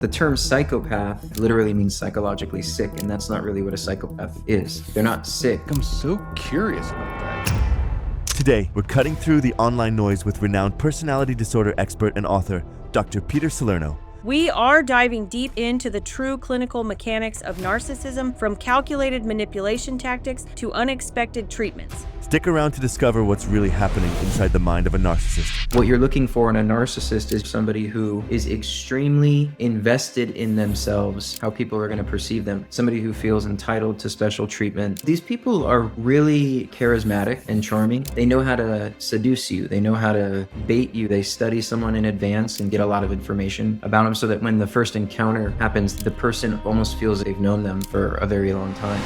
The term psychopath literally means psychologically sick, and that's not really what a psychopath is. They're not sick. I'm so curious about that. Today, we're cutting through the online noise with renowned personality disorder expert and author, Dr. Peter Salerno. We are diving deep into the true clinical mechanics of narcissism, from calculated manipulation tactics to unexpected treatments. Stick around to discover what's really happening inside the mind of a narcissist. What you're looking for in a narcissist is somebody who is extremely invested in themselves, how people are going to perceive them, somebody who feels entitled to special treatment. These people are really charismatic and charming. They know how to seduce you. They know how to bait you. They study someone in advance and get a lot of information about them so that when the first encounter happens, the person almost feels they've known them for a very long time.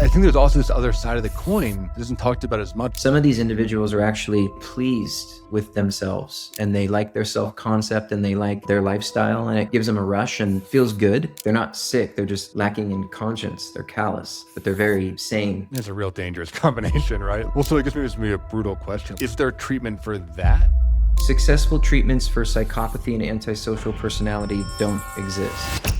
I think there's also this other side of the coin that isn't talked about as much. Some of these individuals are actually pleased with themselves, and they like their self-concept and they like their lifestyle, and it gives them a rush and feels good. They're not sick, they're just lacking in conscience. They're callous, but they're very sane. It's a real dangerous combination, right? Well, so I guess maybe this may be a brutal question. Is there treatment for that? Successful treatments for psychopathy and antisocial personality don't exist.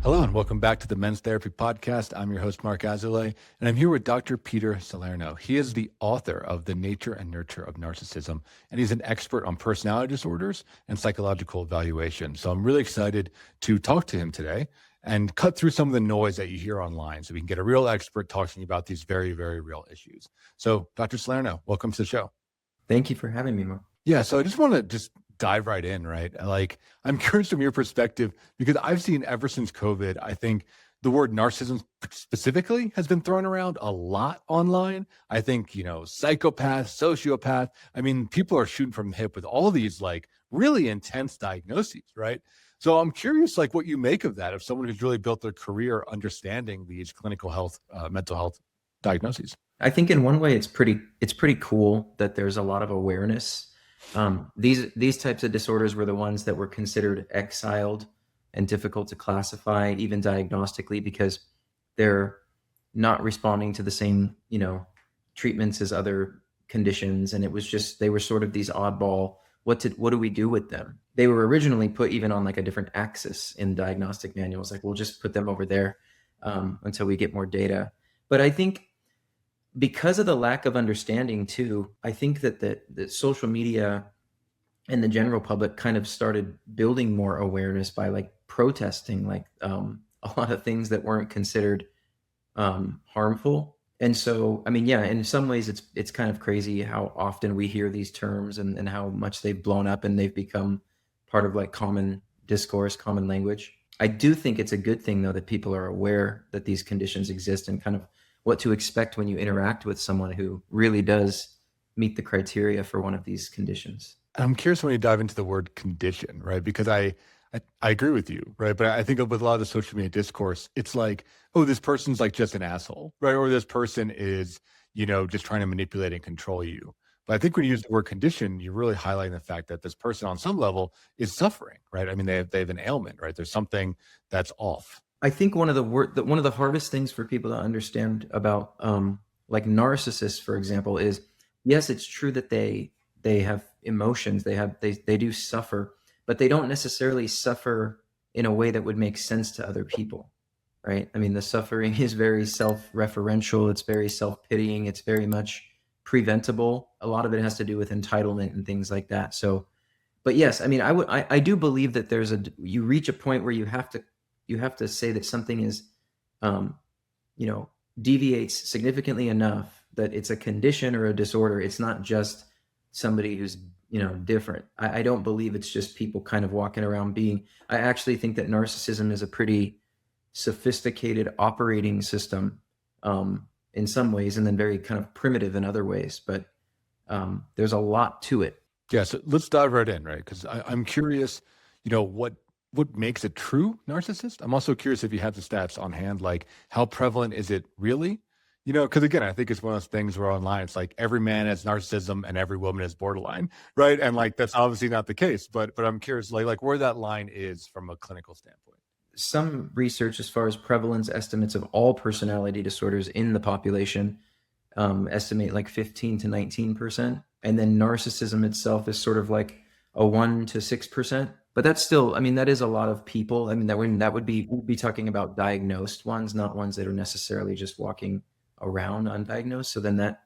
Hello and welcome back to the Men's Therapy Podcast. I'm your host, Marc Azoulay, and I'm here with Dr. Peter Salerno. He is the author of The Nature and Nurture of Narcissism, and he's an expert on personality disorders and psychological evaluation. So I'm really excited to talk to him today and cut through some of the noise that you hear online so we can get a real expert talking about these very, very real issues. So Dr. Salerno, welcome to the show. Thank you for having me, Mark. Yeah, so I just want to dive right in, right? Like, I'm curious from your perspective, because I've seen ever since COVID, I think the word narcissism specifically has been thrown around a lot online. I think, psychopath, sociopath. I mean, people are shooting from the hip with all these like really intense diagnoses, right? So I'm curious, like, what you make of that, of someone who's really built their career understanding these clinical health, mental health diagnoses. I think in one way it's pretty cool that there's a lot of awareness. These types of disorders were the ones that were considered exiled and difficult to classify, even diagnostically, because they're not responding to the same, treatments as other conditions. And it was just, they were sort of these oddball, what do we do with them? They were originally put even on like a different axis in diagnostic manuals. Like, we'll just put them over there until we get more data. But I think because of the lack of understanding too, I think that the social media and the general public kind of started building more awareness by like protesting like a lot of things that weren't considered harmful. And so, I mean, yeah, in some ways it's kind of crazy how often we hear these terms and how much they've blown up and they've become part of like common discourse, common language. I do think it's a good thing though that people are aware that these conditions exist and kind of what to expect when you interact with someone who really does meet the criteria for one of these conditions. I'm curious when you dive into the word condition, right? Because I agree with you, right? But I think with a lot of the social media discourse, it's like, oh, this person's like just an asshole, right? Or this person is, just trying to manipulate and control you. But I think when you use the word condition, you're really highlighting the fact that this person on some level is suffering, right? I mean, they have an ailment, right? There's something that's off. I think one of the hardest things for people to understand about like narcissists, for example, is yes, it's true that they have emotions, they do suffer, but they don't necessarily suffer in a way that would make sense to other people, right? I mean, the suffering is very self-referential, it's very self-pitying, it's very much preventable. A lot of it has to do with entitlement and things like that. So, but yes, I mean, I do believe that you reach a point where you have to say that something is, deviates significantly enough that it's a condition or a disorder. It's not just somebody who's, different. I don't believe it's just people kind of walking around I actually think that narcissism is a pretty sophisticated operating system in some ways, and then very kind of primitive in other ways. But there's a lot to it. Yeah, so let's dive right in, right? Because I'm curious, what makes a true narcissist? I'm also curious if you have the stats on hand, like how prevalent is it really? Because again, I think it's one of those things where online, it's like every man has narcissism and every woman is borderline, right? And like, that's obviously not the case, but I'm curious, like where that line is from a clinical standpoint. Some research as far as prevalence estimates of all personality disorders in the population estimate like 15 to 19%. And then narcissism itself is sort of like a 1 to 6%. But that's still, I mean, that is a lot of people. I mean, we'd be talking about diagnosed ones, not ones that are necessarily just walking around undiagnosed. So then that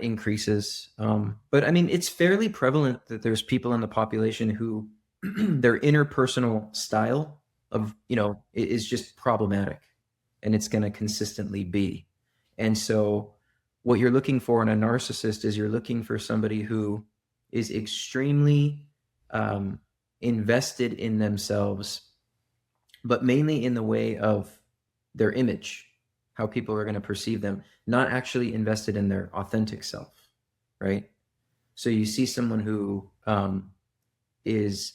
increases. But I mean, it's fairly prevalent that there's people in the population who their interpersonal style of, is just problematic, and it's going to consistently be. And so what you're looking for in a narcissist is you're looking for somebody who is extremely invested in themselves, but mainly in the way of their image, how people are going to perceive them, not actually invested in their authentic self, right? So you see someone who is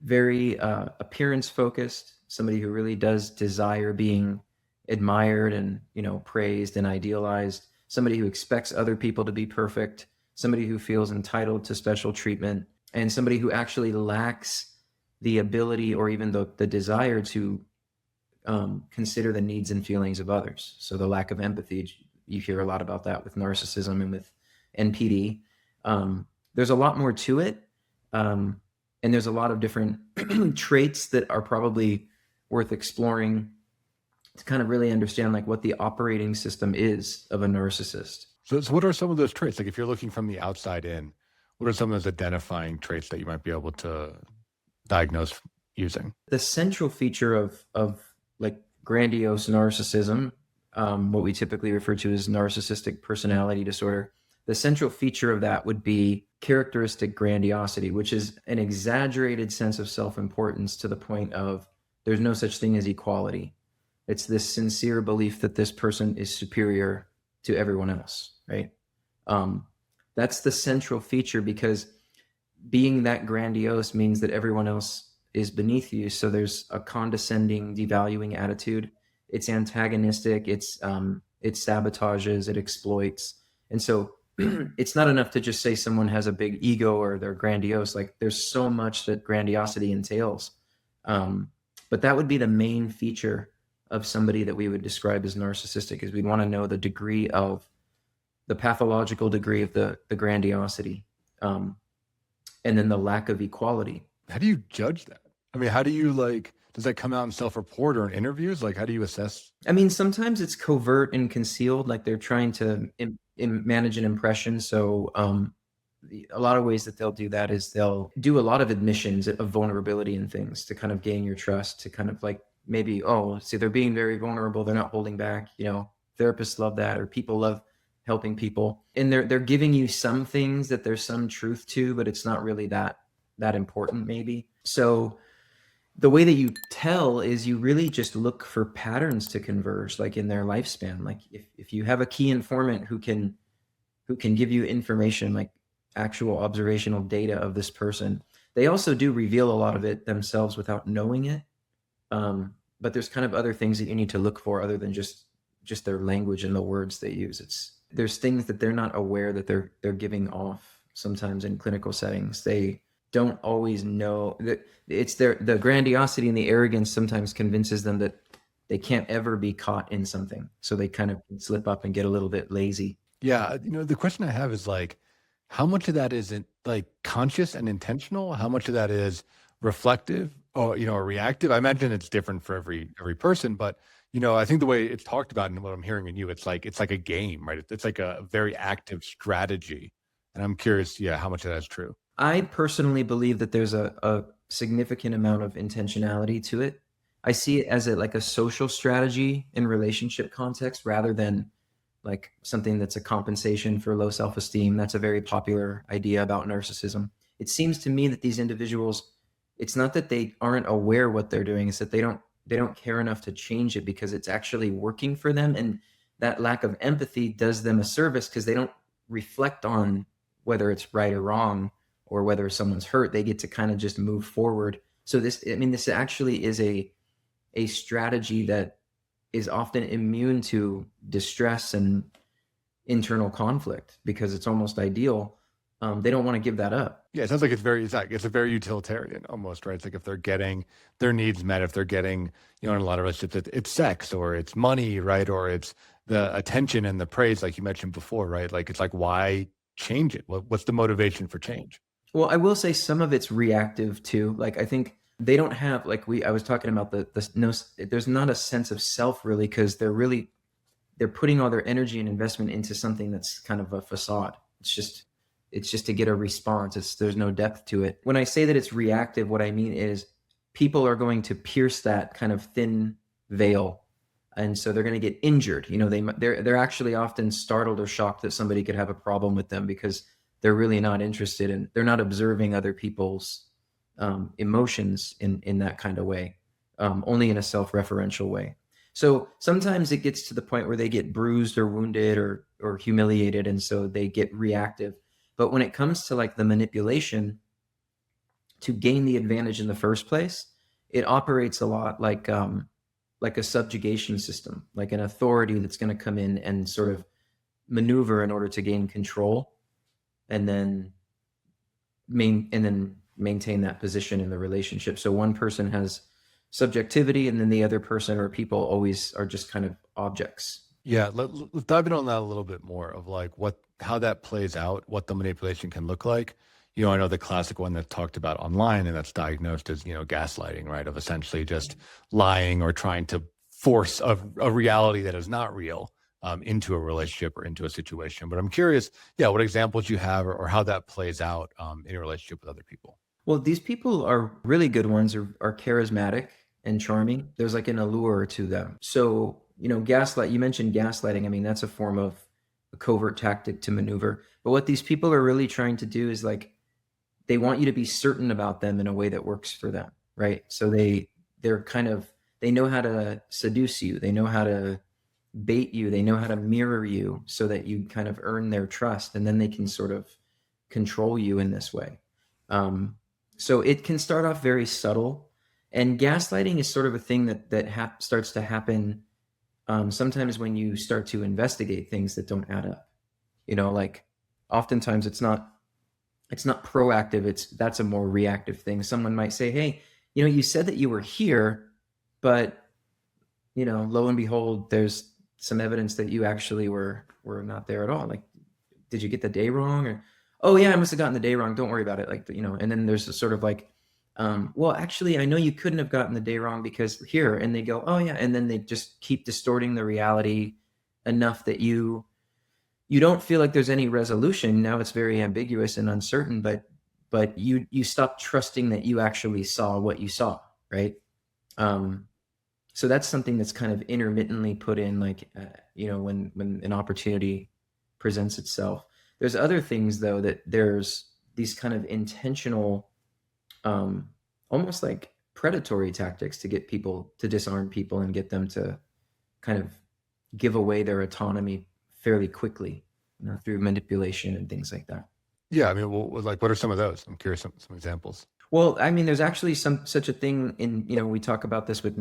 very appearance focused, somebody who really does desire being admired and, praised and idealized, somebody who expects other people to be perfect, somebody who feels entitled to special treatment, and somebody who actually lacks the ability or even the desire to consider the needs and feelings of others. So the lack of empathy, you hear a lot about that with narcissism and with NPD. There's a lot more to it. And there's a lot of different traits that are probably worth exploring to kind of really understand like what the operating system is of a narcissist. So what are some of those traits? Like if you're looking from the outside in, what are some of those identifying traits that you might be able to diagnose using? The central feature of like grandiose narcissism, what we typically refer to as narcissistic personality disorder, the central feature of that would be characteristic grandiosity, which is an exaggerated sense of self-importance to the point of there's no such thing as equality. It's this sincere belief that this person is superior to everyone else, right? That's the central feature, because being that grandiose means that everyone else is beneath you. So there's a condescending, devaluing attitude. It's antagonistic. It sabotages, it exploits. And so it's not enough to just say someone has a big ego or they're grandiose. Like there's so much that grandiosity entails. But that would be the main feature of somebody that we would describe as narcissistic, is we'd want to know the degree of the pathological degree of the grandiosity, and then the lack of equality. How do you judge that? I mean, how do you does that come out in self-report or in interviews? Like, how do you assess? I mean, sometimes it's covert and concealed, like they're trying to manage an impression. So a lot of ways that they'll do that is they'll do a lot of admissions of vulnerability and things to kind of gain your trust, to kind of like maybe, see, they're being very vulnerable, they're not holding back. Therapists love that, or people love helping people. And they're giving you some things that there's some truth to, but it's not really that important maybe. So the way that you tell is you really just look for patterns to converge, like in their lifespan. Like if you have a key informant who can give you information, like actual observational data of this person, they also do reveal a lot of it themselves without knowing it. But there's kind of other things that you need to look for other than just their language and the words they use. There's things that they're not aware that they're giving off sometimes in clinical settings. They don't always know that it's the grandiosity and the arrogance sometimes convinces them that they can't ever be caught in something. So they kind of slip up and get a little bit lazy. Yeah. The question I have is like, how much of that is like conscious and intentional? How much of that is reflective or, or reactive? I imagine it's different for every person, but I think the way it's talked about and what I'm hearing in you, it's like a game, right? It's like a very active strategy. And I'm curious, how much of that is true? I personally believe that there's a significant amount of intentionality to it. I see it as like a social strategy in relationship context rather than like something that's a compensation for low self-esteem. That's a very popular idea about narcissism. It seems to me that these individuals, it's not that they aren't aware what they're doing, it's that they don't care enough to change it because it's actually working for them. And that lack of empathy does them a service because they don't reflect on whether it's right or wrong or whether someone's hurt. They get to kind of just move forward. So this actually is a strategy that is often immune to distress and internal conflict because it's almost ideal. They don't want to give that up. Yeah, it sounds like it's a very utilitarian almost, right? It's like if they're getting their needs met, if they're getting, in a lot of relationships, it's sex or it's money, right? Or it's the attention and the praise, like you mentioned before, right? Like, it's like, why change it? What's the motivation for change? Well, I will say some of it's reactive too. Like I think they don't have I was talking about the no. There's not a sense of self really because they're putting all their energy and investment into something that's kind of a facade. It's just to get a response. There's no depth to it. When I say that it's reactive, what I mean is people are going to pierce that kind of thin veil, and so they're going to get injured. They're actually often startled or shocked that somebody could have a problem with them because they're really not interested in. They're not observing other people's emotions in that kind of way, only in a self-referential way. So sometimes it gets to the point where they get bruised or wounded or humiliated, and so they get reactive. But when it comes to like the manipulation to gain the advantage in the first place, it operates a lot like a subjugation system, like an authority that's going to come in and sort of maneuver in order to gain control, and then maintain that position in the relationship. So one person has subjectivity, and then the other person or people always are just kind of objects. Yeah, let's dive in on that a little bit more of like how that plays out, what the manipulation can look like. I know the classic one that's talked about online and that's diagnosed as, gaslighting, right? Of essentially just lying or trying to force a reality that is not real into a relationship or into a situation. But I'm curious, what examples you have or how that plays out in a relationship with other people. Well, these people are really good ones, are charismatic and charming. There's like an allure to them. So, you mentioned gaslighting. I mean, that's a form of a covert tactic to maneuver. But what these people are really trying to do is like, they want you to be certain about them in a way that works for them, right? So they know how to seduce you. They know how to bait you. They know how to mirror you so that you kind of earn their trust, and then they can sort of control you in this way. So it can start off very subtle, and gaslighting is sort of a thing that starts to happen sometimes when you start to investigate things that don't add up. Like oftentimes it's not proactive. That's a more reactive thing. Someone might say, hey, you said that you were here, but lo and behold, there's some evidence that you actually were not there at all. Like, did you get the day wrong? Or, oh yeah, I must have gotten the day wrong. Don't worry about it. Like, and then there's a sort of like, well, actually, I know you couldn't have gotten the day wrong because here, and they go, oh yeah. And then they just keep distorting the reality enough that you don't feel like there's any resolution. Now it's very ambiguous and uncertain, but you stop trusting that you actually saw what you saw, right? So that's something that's kind of intermittently put in, like, when an opportunity presents itself. There's other things though, that there's these kind of intentional, almost like predatory tactics to get people to disarm people and get them to kind of give away their autonomy fairly quickly, through manipulation and things like that. Yeah, I mean, what are some of those? I'm curious, some examples. Well, I mean, there's actually such a thing in, we talk about this with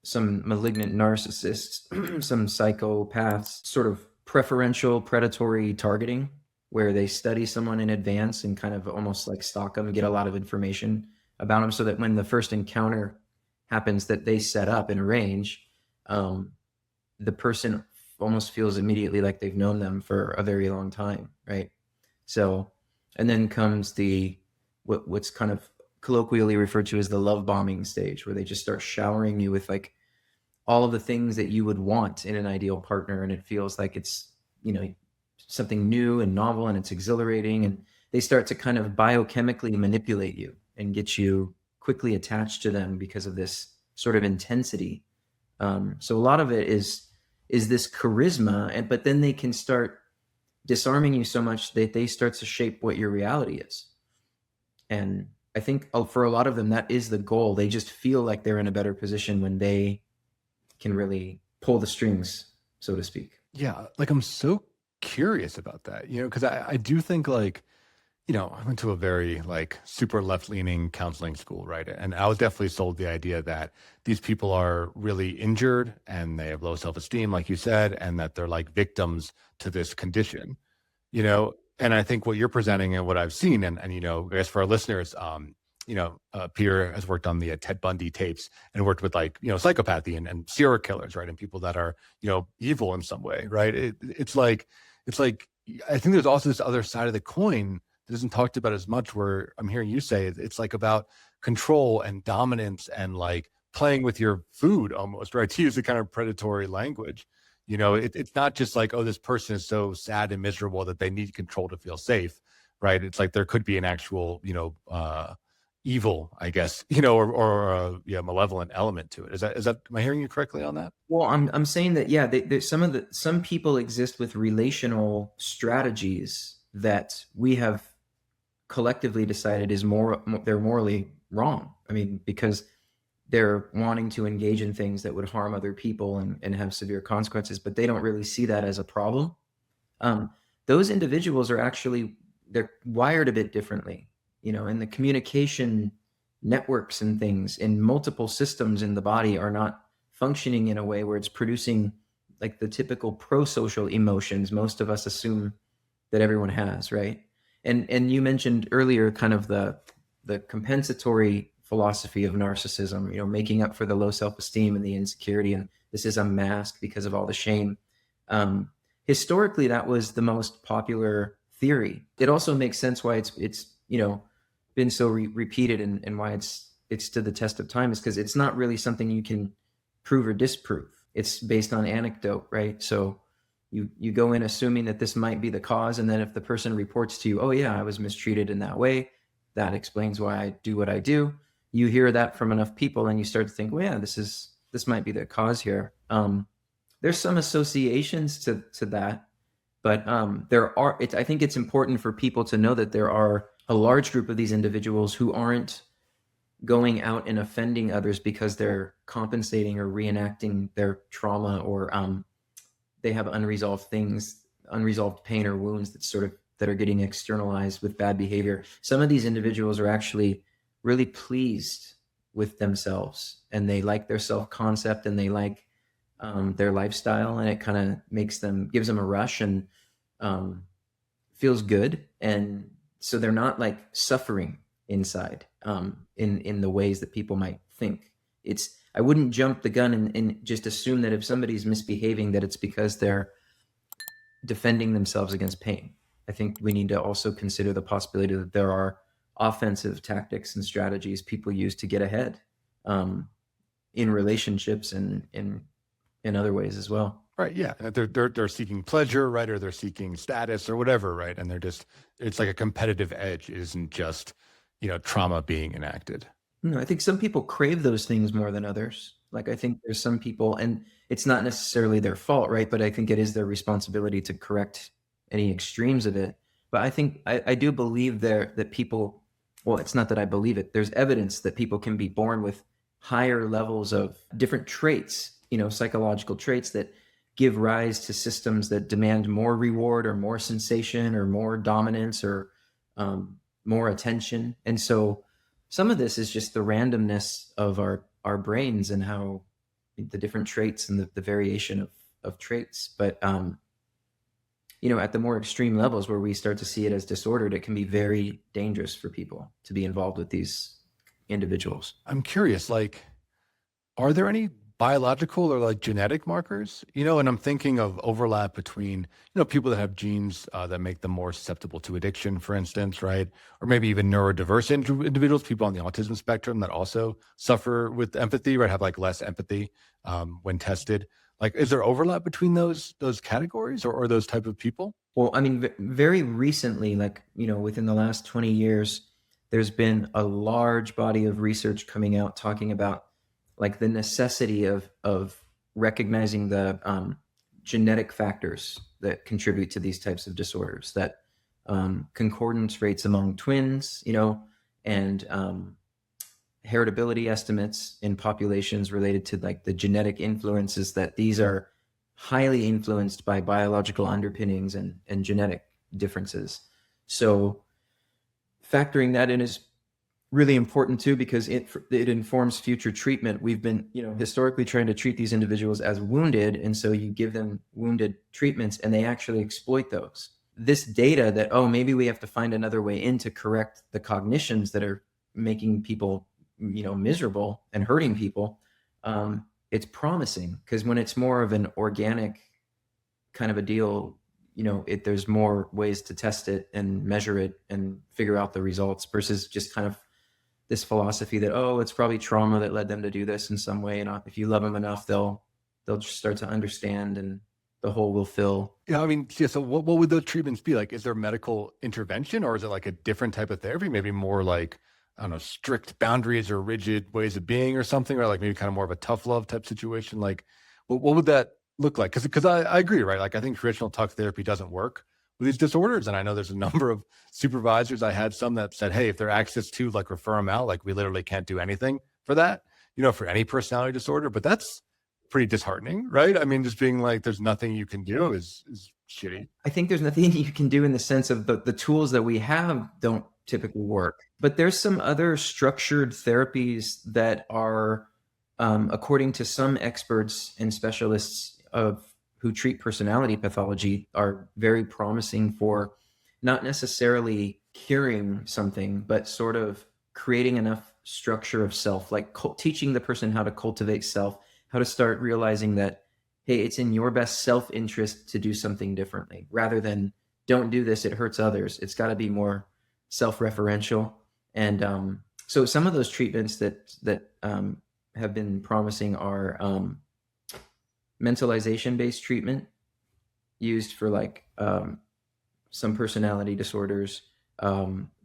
some malignant narcissists, some psychopaths, sort of preferential predatory targeting, where they study someone in advance and kind of almost like stalk them, get a lot of information about them so that when the first encounter happens that they set up and arrange, the person almost feels immediately like they've known them for a very long time, right? So, and then comes what's kind of colloquially referred to as the love bombing stage, where they just start showering you with like all of the things that you would want in an ideal partner, and it feels like it's something new and novel and it's exhilarating, and they start to kind of biochemically manipulate you and get you quickly attached to them because of this sort of intensity. So a lot of it is this charisma, but then they can start disarming you so much that they start to shape what your reality is. And I think for a lot of them, that is the goal. They just feel like they're in a better position when they can really pull the strings, so to speak. Yeah, like I'm so curious about that, because I do think like, I went to a very like super left-leaning counseling school, right? And I was definitely sold the idea that these people are really injured and they have low self-esteem, like you said, and that they're like victims to this condition, And I think what you're presenting and what I've seen, and I guess for our listeners, Peter has worked on the Ted Bundy tapes and worked with like, psychopathy and serial killers, right? And people that are, evil in some way, right? It's like, I think there's also this other side of the coin that isn't talked about as much, where I'm hearing you say it's like about control and dominance and like playing with your food almost, right? To use the kind of predatory language. It's not just like, oh, this person is so sad and miserable that they need control to feel safe, right? It's like there could be an actual, evil, I guess, or yeah, malevolent element to it. Is that, am I hearing you correctly on that? Well, I'm saying that, yeah, some people exist with relational strategies that we have collectively decided they're morally wrong. I mean, because they're wanting to engage in things that would harm other people and have severe consequences, but they don't really see that as a problem. Those individuals are actually, they're wired a bit differently, and the communication networks and things in multiple systems in the body are not functioning in a way where it's producing like the typical pro-social emotions most of us assume that everyone has, right? And you mentioned earlier kind of the compensatory philosophy of narcissism, making up for the low self-esteem and the insecurity, and this is a mask because of all the shame. Historically, that was the most popular theory. It also makes sense why it's been so repeated and why it's stood the test of time, is because it's not really something you can prove or disprove. It's based on anecdote, right? So you go in assuming that this might be the cause, and then if the person reports to you, oh yeah, I was mistreated in that way, that explains why I do what I do. You hear that from enough people and you start to think, well, yeah, this might be the cause here. There's some associations to that, but I think it's important for people to know that there are a large group of these individuals who aren't going out and offending others because they're compensating or reenacting their trauma, or they have unresolved pain or wounds that are getting externalized with bad behavior. Some of these individuals are actually really pleased with themselves, and they like their self-concept, and they like their lifestyle, and it kind of gives them a rush and feels good. And so they're not like suffering inside in the ways that people might think. I wouldn't jump the gun and just assume that if somebody's misbehaving, that it's because they're defending themselves against pain. I think we need to also consider the possibility that there are offensive tactics and strategies people use to get ahead in relationships and in other ways as well. Right. Yeah. They're seeking pleasure, right? Or they're seeking status or whatever, right? And it's like a competitive edge. It isn't just, trauma being enacted. No, I think some people crave those things more than others. Like, I think there's some people, and it's not necessarily their fault, right? But I think it is their responsibility to correct any extremes of it. But I think I do believe that people, well, it's not that I believe it. There's evidence that people can be born with higher levels of different traits, psychological traits that give rise to systems that demand more reward or more sensation or more dominance or more attention. And so some of this is just the randomness of our brains and how the different traits and the variation of traits. But, at the more extreme levels where we start to see it as disordered, it can be very dangerous for people to be involved with these individuals. I'm curious, like, are there any biological or like genetic markers, and I'm thinking of overlap between, people that have genes that make them more susceptible to addiction, for instance, right? Or maybe even neurodiverse individuals, people on the autism spectrum that also suffer with empathy, right? Have like less empathy when tested. Like, is there overlap between those categories or those type of people? Well, I mean, very recently, like, within the last 20 years, there's been a large body of research coming out talking about like the necessity of recognizing the genetic factors that contribute to these types of disorders, that concordance rates among twins, and heritability estimates in populations related to like the genetic influences, that these are highly influenced by biological underpinnings and genetic differences. So factoring that in is really important too, because it informs future treatment. We've been, historically trying to treat these individuals as wounded. And so you give them wounded treatments and they actually exploit those. This data that, maybe we have to find another way in to correct the cognitions that are making people, miserable and hurting people. It's promising, because when it's more of an organic kind of a deal, there's more ways to test it and measure it and figure out the results versus just kind of this philosophy that, oh, it's probably trauma that led them to do this in some way. And if you love them enough, they'll just start to understand and the hole will fill. Yeah, I mean, yeah, so what would those treatments be like? Is there medical intervention, or is it like a different type of therapy? Maybe more like, I don't know, strict boundaries or rigid ways of being or something, or like maybe kind of more of a tough love type situation. Like what would that look like? Because I agree, right? Like I think traditional talk therapy doesn't work with these disorders. And I know there's a number of supervisors. I had some that said, hey, if they're access to, like, refer them out, like we literally can't do anything for that, for any personality disorder. But that's pretty disheartening, right? I mean, just being like, there's nothing you can do is shitty. I think there's nothing you can do in the sense of the tools that we have don't typically work. But there's some other structured therapies that are, according to some experts and specialists who treat personality pathology, are very promising for not necessarily curing something, but sort of creating enough structure of self, like teaching the person how to cultivate self, how to start realizing that, hey, it's in your best self-interest to do something differently rather than don't do this, it hurts others. It's got to be more self-referential. And so some of those treatments that have been promising are mentalization-based treatment used for like some personality disorders,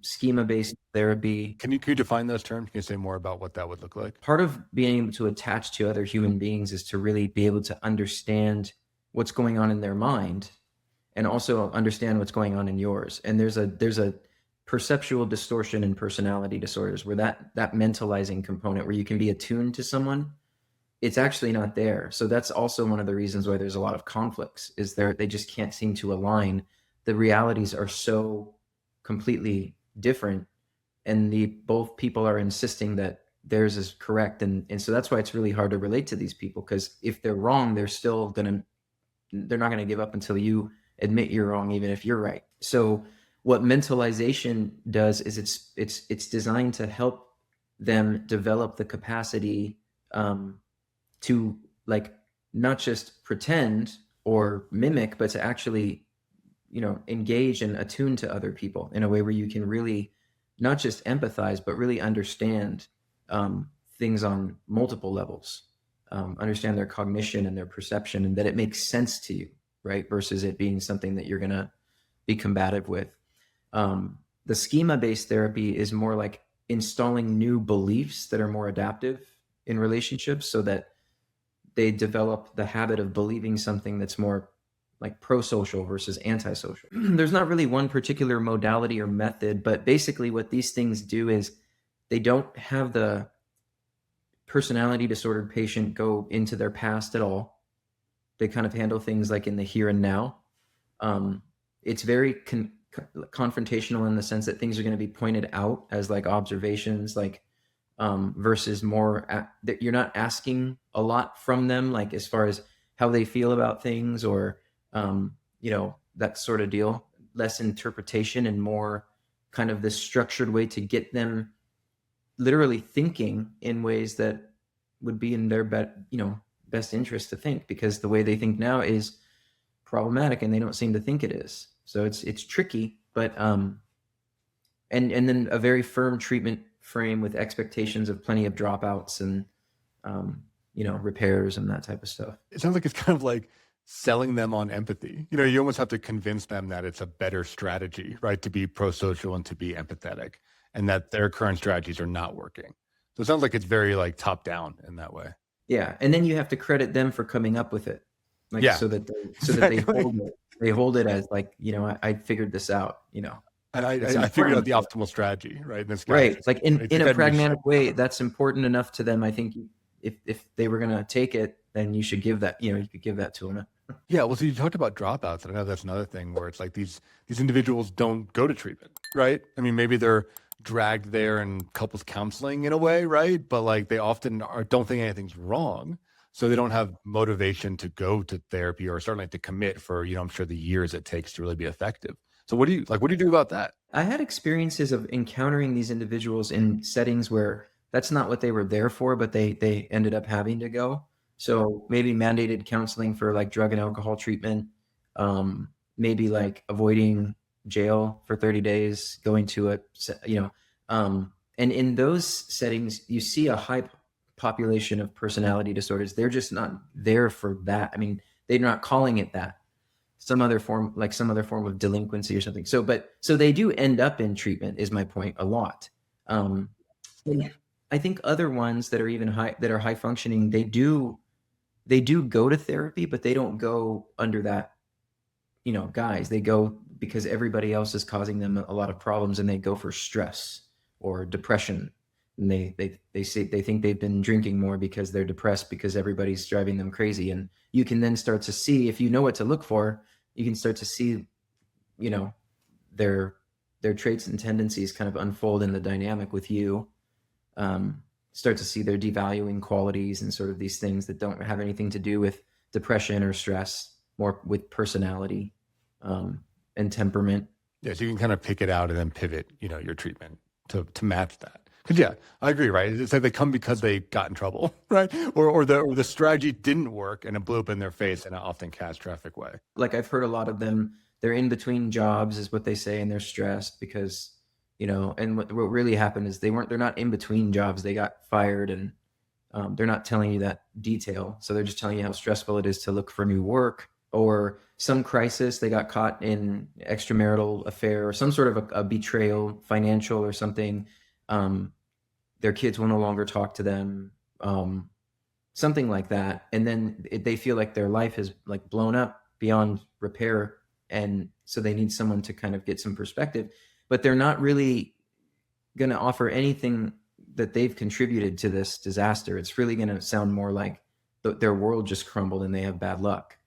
schema-based therapy. Can you define those terms? Can you say more about what that would look like? Part of being able to attach to other human beings is to really be able to understand what's going on in their mind and also understand what's going on in yours. And there's a perceptual distortion in personality disorders where that mentalizing component where you can be attuned to someone, it's actually not there. So that's also one of the reasons why there's a lot of conflicts, is they just can't seem to align. The realities are so completely different, and both people are insisting that theirs is correct. And so that's why it's really hard to relate to these people, because if they're wrong, they're not gonna give up until you admit you're wrong, even if you're right. So what mentalization does is it's designed to help them develop the capacity to, like, not just pretend or mimic, but to actually, engage and attune to other people in a way where you can really not just empathize, but really understand things on multiple levels, understand their cognition and their perception, and that it makes sense to you, right? Versus it being something that you're going to be combative with. The schema-based therapy is more like installing new beliefs that are more adaptive in relationships so that they develop the habit of believing something that's more like pro-social versus antisocial. There's not really one particular modality or method, but basically what these things do is they don't have the personality disordered patient go into their past at all. They kind of handle things like in the here and now. It's very confrontational in the sense that things are going to be pointed out as like observations, like versus more that you're not asking a lot from them, like as far as how they feel about things or that sort of deal. Less interpretation and more kind of this structured way to get them literally thinking in ways that would be in their best interest to think, because the way they think now is problematic and they don't seem to think it is. So it's tricky, but and then a very firm treatment frame with expectations of plenty of dropouts and repairs and that type of stuff. It sounds like it's kind of like selling them on empathy. You almost have to convince them that it's a better strategy, right, to be pro-social and to be empathetic, and that their current strategies are not working. So it sounds like it's very like top down in that way. Yeah, and then you have to credit them for coming up with it, like Yeah. so that they hold it as like, I figured this out, And It's I figured out important. the optimal strategy, right? In this case, Right. It's like in It's a fed me- pragmatic way, that's important enough to them. I think if they were going to take it, then you should give that, you could give that to them. Yeah, well, so you talked about dropouts, and I know that's another thing where it's like these individuals don't go to treatment, right? I mean, maybe they're dragged there in couples counseling in a way, right? But like they often don't think anything's wrong, so they don't have motivation to go to therapy or certainly to commit for, I'm sure the years it takes to really be effective. So what do you do about that? I had experiences of encountering these individuals in settings where that's not what they were there for, but they ended up having to go. So maybe mandated counseling for like drug and alcohol treatment, maybe like avoiding jail for 30 days, going to and in those settings, you see a high population of personality disorders. They're just not there for that. I mean, they're not calling it that. Some other form of delinquency or something. So they do end up in treatment, is my point, a lot. And I think other ones that are even high functioning, they do go to therapy, but they don't go under that, guise. They go because everybody else is causing them a lot of problems, and they go for stress or depression. And they say they think they've been drinking more because they're depressed because everybody's driving them crazy. And you can then start to see, if you know what to look for, you can start to see, their traits and tendencies kind of unfold in the dynamic with you. Start to see their devaluing qualities and sort of these things that don't have anything to do with depression or stress, more with personality and temperament. Yeah, so you can kind of pick it out and then pivot, your treatment to match that. Because yeah, I agree, right? It's like they come because they got in trouble, right? Or the strategy didn't work and it blew up in their face in an often catastrophic way. Like I've heard a lot of them, they're in between jobs is what they say, and they're stressed because, and what really happened is they're not in between jobs. They got fired, and they're not telling you that detail. So they're just telling you how stressful it is to look for new work, or some crisis. They got caught in extramarital affair or some sort of a betrayal, financial or something. Their kids will no longer talk to them, something like that. And then they feel like their life is like blown up beyond repair. And so they need someone to kind of get some perspective, but they're not really going to offer anything that they've contributed to this disaster. It's really going to sound more like their world just crumbled and they have bad luck.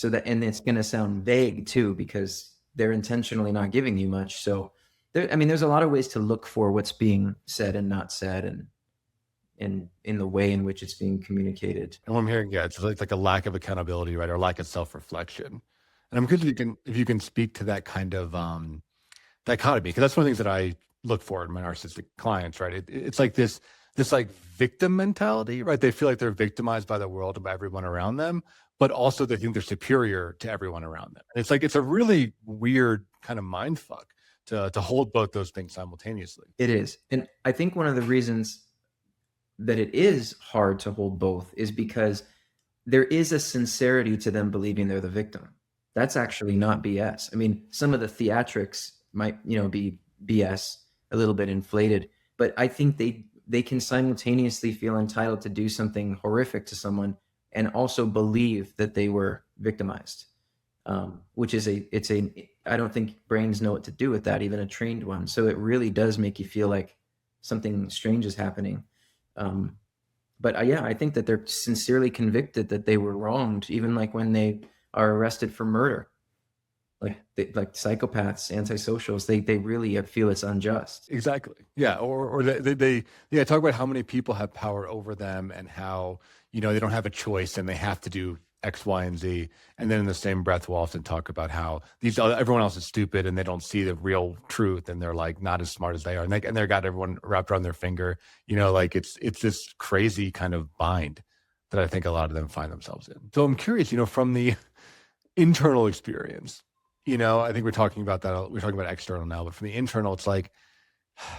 And it's going to sound vague too, because they're intentionally not giving you much. So there's a lot of ways to look for what's being said and not said, and in the way in which it's being communicated. And what I'm hearing, it's like a lack of accountability, right? Or lack of self-reflection. And I'm curious if you can speak to that kind of dichotomy, because that's one of the things that I look for in my narcissistic clients, right? It's like this like victim mentality, right? They feel like they're victimized by the world and by everyone around them, but also they think they're superior to everyone around them. And it's a really weird kind of mind fuck to hold both those things simultaneously. It is. And I think one of the reasons that it is hard to hold both is because there is a sincerity to them believing they're the victim. That's actually not BS. I mean, some of the theatrics might, be BS, a little bit inflated, but I think they can simultaneously feel entitled to do something horrific to someone and also believe that they were victimized. Which is I don't think brains know what to do with that, even a trained one. So it really does make you feel like something strange is happening. But I think that they're sincerely convicted that they were wronged, even like when they are arrested for murder. Like psychopaths, antisocials, they really feel it's unjust. Exactly. Yeah. Or they talk about how many people have power over them and how, they don't have a choice and they have to do X, Y, and Z. And then in the same breath, we'll often talk about how everyone else is stupid and they don't see the real truth and they're like not as smart as they are. And they've got everyone wrapped around their finger, it's this crazy kind of bind that I think a lot of them find themselves in. So I'm curious, from the internal experience, I think we're talking about that. We're talking about external now, but from the internal, it's like,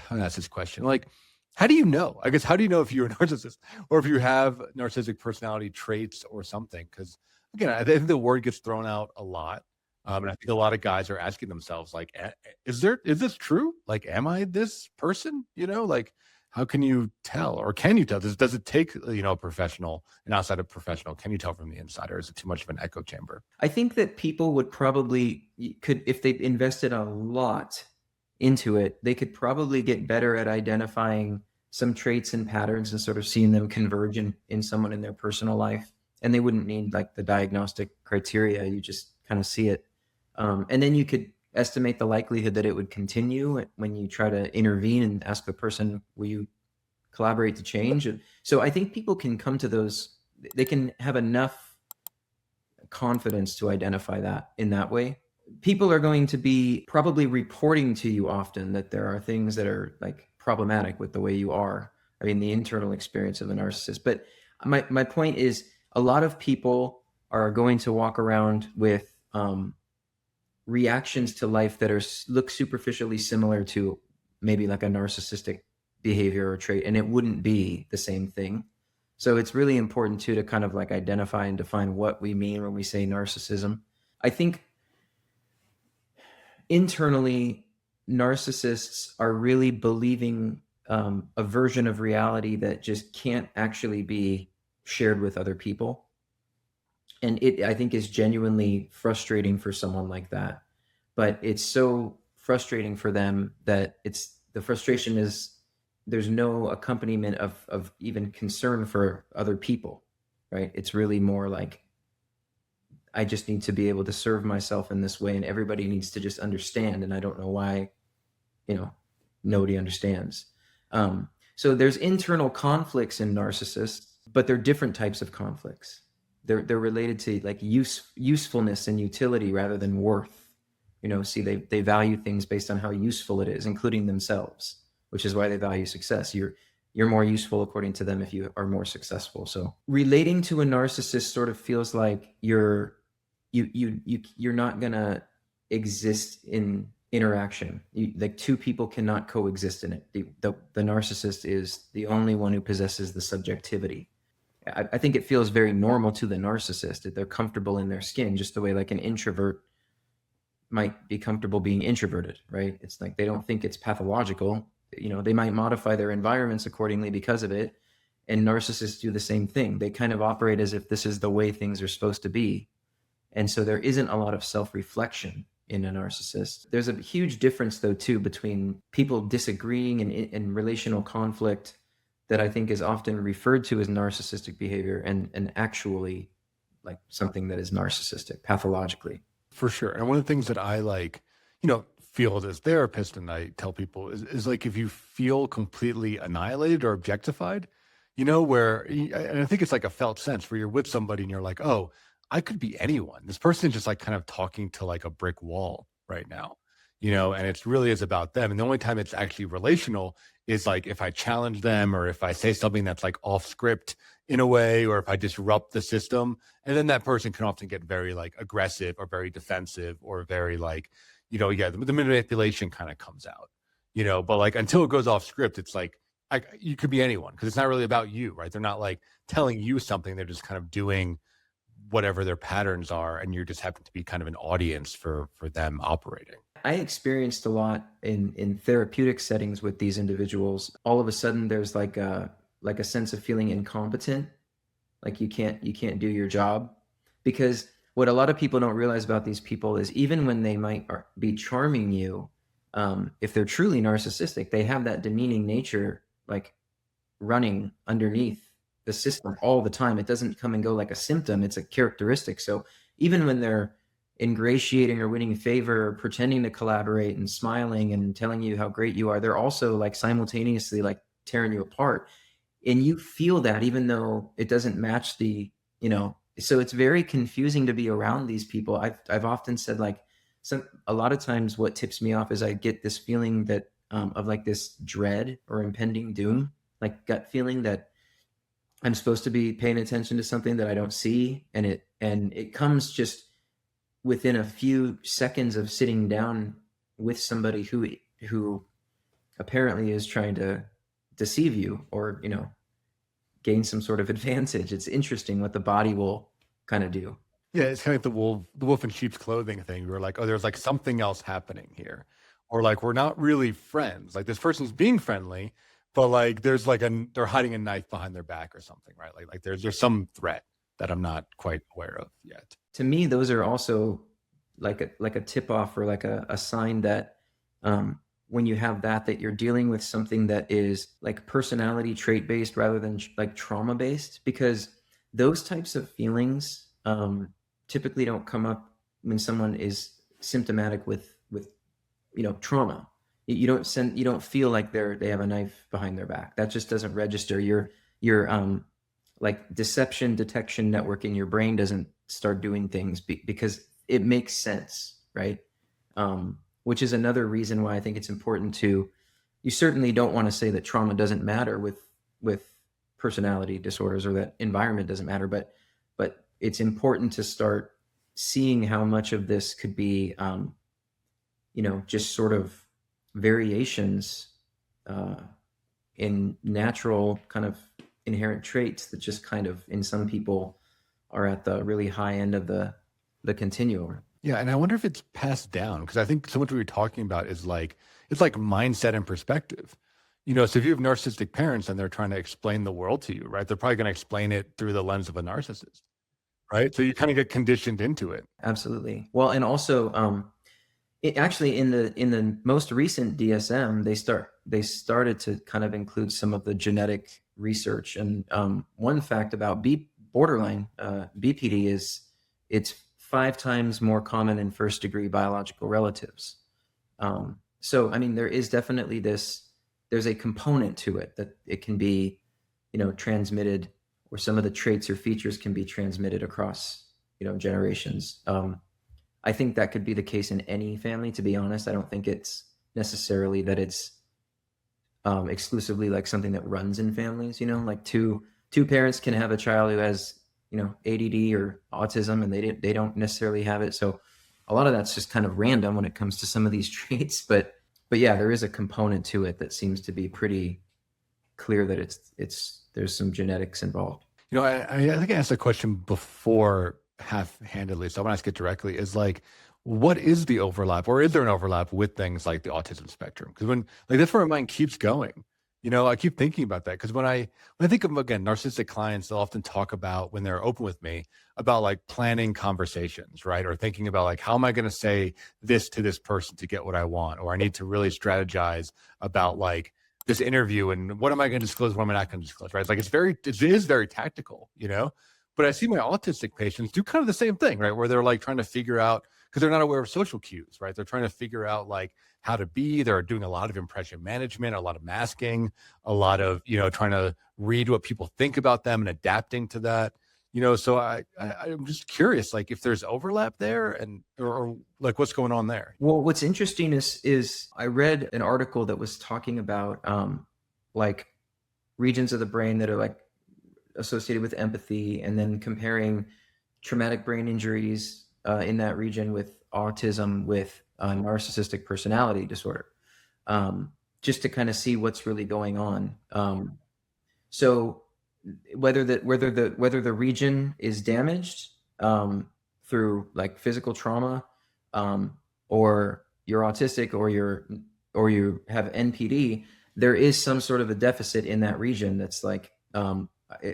I'm gonna ask this question. Like, how do you know? I guess, how do you know if you're a narcissist or if you have narcissistic personality traits or something? Because again, I think the word gets thrown out a lot. And I think a lot of guys are asking themselves, like, is this true? Like, am I this person? Like, how can you tell, or can you tell? Does it take, a professional, and outside of professional, can you tell from the inside, or is it too much of an echo chamber? I think that people would could, if they invested a lot into it, they could probably get better at identifying some traits and patterns and sort of seeing them converge in someone in their personal life. And they wouldn't need like the diagnostic criteria. You just kind of see it. And then you could estimate the likelihood that it would continue when you try to intervene and ask the person, will you collaborate to change? And so I think people can come to those, they can have enough confidence to identify that in that way. People are going to be probably reporting to you often that there are things that are like problematic with the way you are. I mean, the internal experience of a narcissist. But my point is, a lot of people are going to walk around with reactions to life that look superficially similar to maybe like a narcissistic behavior or trait, and it wouldn't be the same thing. So it's really important too to kind of like identify and define what we mean when we say narcissism. I think internally, narcissists are really believing a version of reality that just can't actually be shared with other people. And it, I think, is genuinely frustrating for someone like that. But it's so frustrating for them that the frustration is there's no accompaniment of even concern for other people, right? It's really more like, I just need to be able to serve myself in this way, and everybody needs to just understand. And I don't know why, nobody understands. So there's internal conflicts in narcissists, but they're different types of conflicts. They're related to like usefulness and utility rather than worth. See, they value things based on how useful it is, including themselves, which is why they value success. You're more useful according to them if you are more successful. So relating to a narcissist sort of feels like you're not gonna exist in interaction. Like two people cannot coexist in it. The narcissist is the only one who possesses the subjectivity. I think it feels very normal to the narcissist that they're comfortable in their skin, just the way like an introvert might be comfortable being introverted, right? It's like they don't think it's pathological. They might modify their environments accordingly because of it. And narcissists do the same thing. They kind of operate as if this is the way things are supposed to be. And so there isn't a lot of self-reflection in a narcissist. There's a huge difference, though, too, between people disagreeing and relational conflict that I think is often referred to as narcissistic behavior and actually like something that is narcissistic pathologically. For sure. And one of the things that I feel as a therapist and I tell people is like, if you feel completely annihilated or objectified, and I think it's like a felt sense where you're with somebody and you're like, oh, I could be anyone. This person is just like kind of talking to like a brick wall right now, and it's really is about them. And the only time it's actually relational is like if I challenge them or if I say something that's like off script in a way, or if I disrupt the system. And then that person can often get very like aggressive or very defensive or very like, the manipulation kind of comes out, but like until it goes off script, it's like, you could be anyone because it's not really about you, right? They're not like telling you something. They're just kind of doing whatever their patterns are. And you just happen to be kind of an audience for them operating. I experienced a lot in therapeutic settings with these individuals. All of a sudden there's like a sense of feeling incompetent. Like you can't do your job, because what a lot of people don't realize about these people is even when they might be charming you, if they're truly narcissistic, they have that demeaning nature, like running underneath the system all the time. It doesn't come and go like a symptom. It's a characteristic. So even when they're ingratiating or winning favor or pretending to collaborate and smiling and telling you how great you are, they're also like simultaneously like tearing you apart. And you feel that even though it doesn't match so it's very confusing to be around these people. I've often said like a lot of times what tips me off is I get this feeling that of like this dread or impending doom, like gut feeling that I'm supposed to be paying attention to something that I don't see. And it comes just within a few seconds of sitting down with somebody who apparently is trying to deceive you or, gain some sort of advantage. It's interesting what the body will kind of do. Yeah, it's kind of like the wolf in sheep's clothing thing. We're like, oh, there's like something else happening here. Or like, we're not really friends. Like this person's being friendly, but like there's like they're hiding a knife behind their back or something, right? Like there's some threat that I'm not quite aware of yet. To me, those are also like a tip off or like a sign that when you have that you're dealing with something that is like personality trait based rather than like trauma based, because those types of feelings typically don't come up when someone is symptomatic with trauma. You don't feel like they have a knife behind their back. That just doesn't register. Your like deception detection network in your brain doesn't start doing things because it makes sense, right? Which is another reason why I think it's important you certainly don't want to say that trauma doesn't matter with personality disorders or that environment doesn't matter, but it's important to start seeing how much of this could be just sort of variations in natural kind of inherent traits that just kind of in some people are at the really high end of the continuum. Yeah, and I wonder if it's passed down, because I think so much what you're talking about is like it's like mindset and perspective. So if you have narcissistic parents and they're trying to explain the world to you, right? They're probably going to explain it through the lens of a narcissist, right? So you kind of get conditioned into it. Absolutely. Well, and also it actually in the most recent DSM, they started to kind of include some of the genetic research. And one fact about borderline BPD is it's 5 times more common in first degree biological relatives. So, I mean, there is definitely there's a component to it that it can be, transmitted, or some of the traits or features can be transmitted across, generations. I think that could be the case in any family, to be honest. I don't think it's necessarily that it's exclusively like something that runs in families, like two parents can have a child who has, ADD or autism, and they don't necessarily have it. So a lot of that's just kind of random when it comes to some of these traits, but yeah, there is a component to it that seems to be pretty clear that there's some genetics involved. I think I asked a question before half-handedly, so I want to ask it directly, is like, what is the overlap, or is there an overlap with things like the autism spectrum? Because that's where my mind keeps going. I keep thinking about that, because when I think of, again, narcissistic clients, they'll often talk about, when they're open with me, about like planning conversations, right? Or thinking about like, how am I going to say this to this person to get what I want? Or I need to really strategize about like this interview, and what am I going to disclose, what am I not going to disclose, right? Like it is very tactical, but I see my autistic patients do kind of the same thing, right? Where they're like trying to figure out, because they're not aware of social cues, right? They're trying to figure out like how to be. They're doing a lot of impression management, a lot of masking, a lot of, trying to read what people think about them and adapting to that. So I'm just curious, like if there's overlap there, or like what's going on there. Well, what's interesting is I read an article that was talking about like regions of the brain that are like associated with empathy, and then comparing traumatic brain injuries in that region with autism with narcissistic personality disorder, just to kind of see what's really going on. So whether the region is damaged through like physical trauma, or you're autistic, or you have NPD, there is some sort of a deficit in that region that's like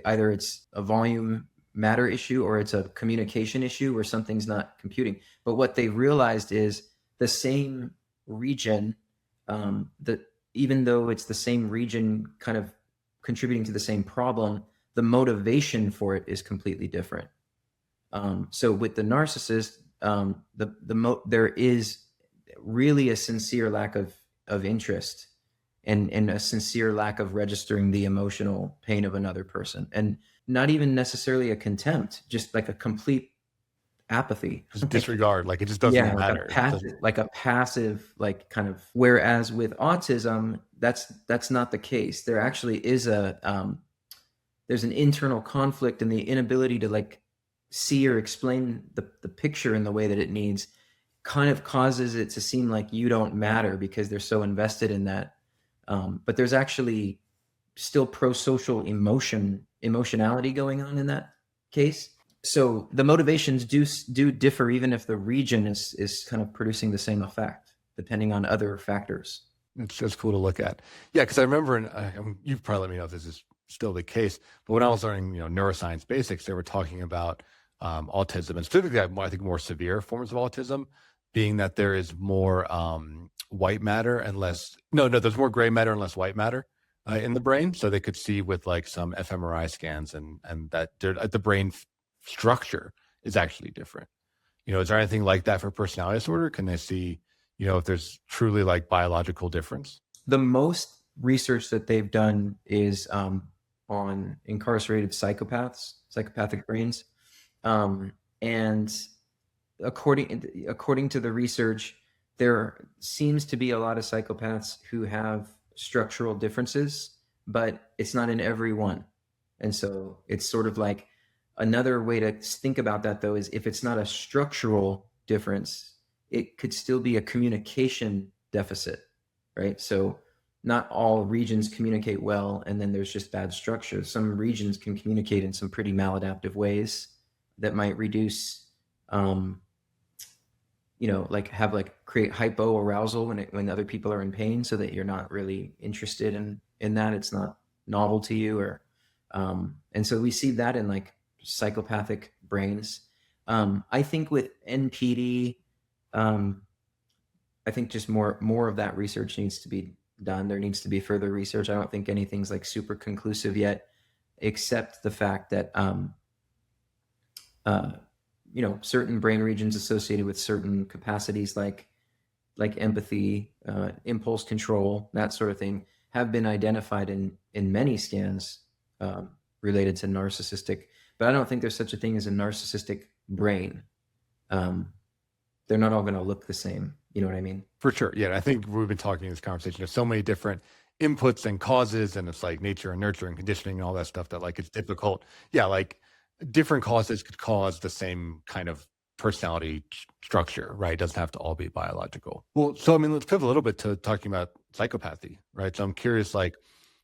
either it's a volume matter issue or it's a communication issue where something's not computing. But what they've realized is the same region, that even though it's the same region kind of contributing to the same problem, the motivation for it is completely different. So with the narcissist, there is really a sincere lack of interest and a sincere lack of registering the emotional pain of another person, and not even necessarily a contempt, just like a complete apathy, just disregard, like it just doesn't matter. Like a passive, like kind of. Whereas with autism, that's not the case. There actually is there's an internal conflict, and the inability to like see or explain the picture in the way that it needs kind of causes it to seem like you don't matter because they're so invested in that. But there's actually still pro-social emotionality going on in that case. So the motivations do differ, even if the region is kind of producing the same effect, depending on other factors. It's just cool to look at. Yeah, because I remember, you probably let me know if this is still the case, but when I was learning, neuroscience basics, they were talking about autism, and specifically, I think more severe forms of autism, being that there is more white matter and less. No, there's more gray matter and less white matter in the brain. So they could see with like some fMRI scans, and that the brain structure is actually different. Is there anything like that for personality disorder? Can they see, if there's truly like biological difference? The most research that they've done is on incarcerated psychopaths, psychopathic brains, and according to the research, there seems to be a lot of psychopaths who have structural differences, but it's not in every one. And so it's sort of like another way to think about that, though, is if it's not a structural difference, it could still be a communication deficit, right? So not all regions communicate well, and then there's just bad structure. Some regions can communicate in some pretty maladaptive ways that might reduce, create hypoarousal when other people are in pain, so that you're not really interested in that. It's not novel to you, or and so we see that in like psychopathic brains. I think with NPD, I think just more of that research needs to be done. There needs to be further research. I don't think anything's like super conclusive yet, except the fact that certain brain regions associated with certain capacities like empathy, impulse control, that sort of thing, have been identified in many scans related to narcissistic. But I don't think there's such a thing as a narcissistic brain. They're not all going to look the same. You know what I mean? For sure. Yeah. I think we've been talking in this conversation. There's so many different inputs and causes, and it's like nature and nurture and conditioning and all that stuff that like it's difficult. Yeah. Like different causes could cause the same kind of personality structure, right? It doesn't have to all be biological. Well, so I mean, let's pivot a little bit to talking about psychopathy, right? So I'm curious, like,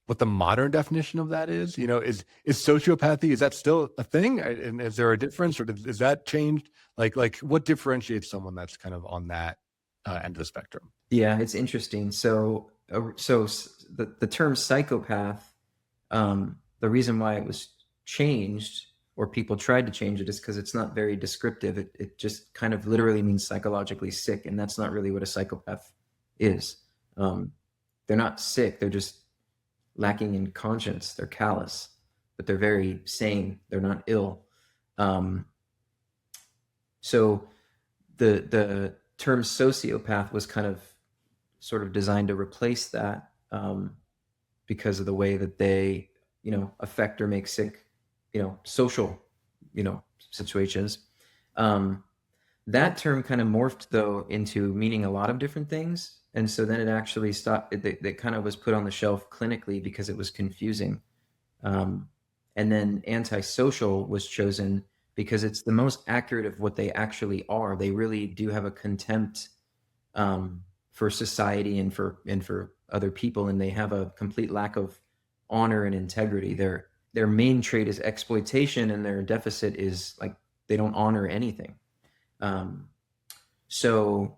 what the modern definition of that is. Is sociopathy, is that still a thing? And is there a difference, or is that changed? Like what differentiates someone that's kind of on that end of the spectrum? Yeah, it's interesting. So the term psychopath, the reason why it was changed, or people tried to change it, is because it's not very descriptive. It just kind of literally means psychologically sick, and that's not really what a psychopath is. They're not sick. They're just lacking in conscience. They're callous, but they're very sane. They're not ill. So the term sociopath was kind of sort of designed to replace that, because of the way that they, affect or make sick, social, situations. That term kind of morphed though into meaning a lot of different things. And so then it actually stopped. It kind of was put on the shelf clinically because it was confusing. And then antisocial was chosen because it's the most accurate of what they actually are. They really do have a contempt for society and for other people, and they have a complete lack of honor and integrity. Their main trait is exploitation, and their deficit is like they don't honor anything. So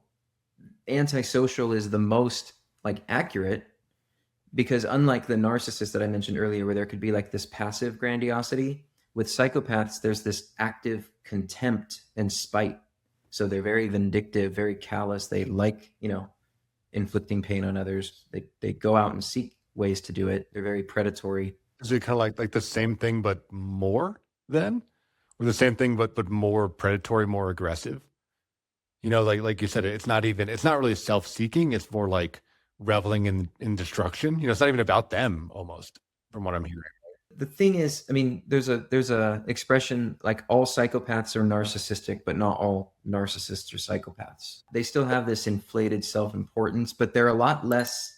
antisocial is the most like accurate, because unlike the narcissist that I mentioned earlier, where there could be like this passive grandiosity, with psychopaths, there's this active contempt and spite. So they're very vindictive, very callous. They like, inflicting pain on others. They go out and seek ways to do it. They're very predatory. Is it kind of like the same thing, but more then? Or the same thing, but more predatory, more aggressive? Like you said, it's not really self-seeking. It's more like reveling in destruction. It's not even about them, almost, from what I'm hearing. The thing is, I mean, there's a expression like all psychopaths are narcissistic, but not all narcissists are psychopaths. They still have this inflated self-importance, but they're a lot less.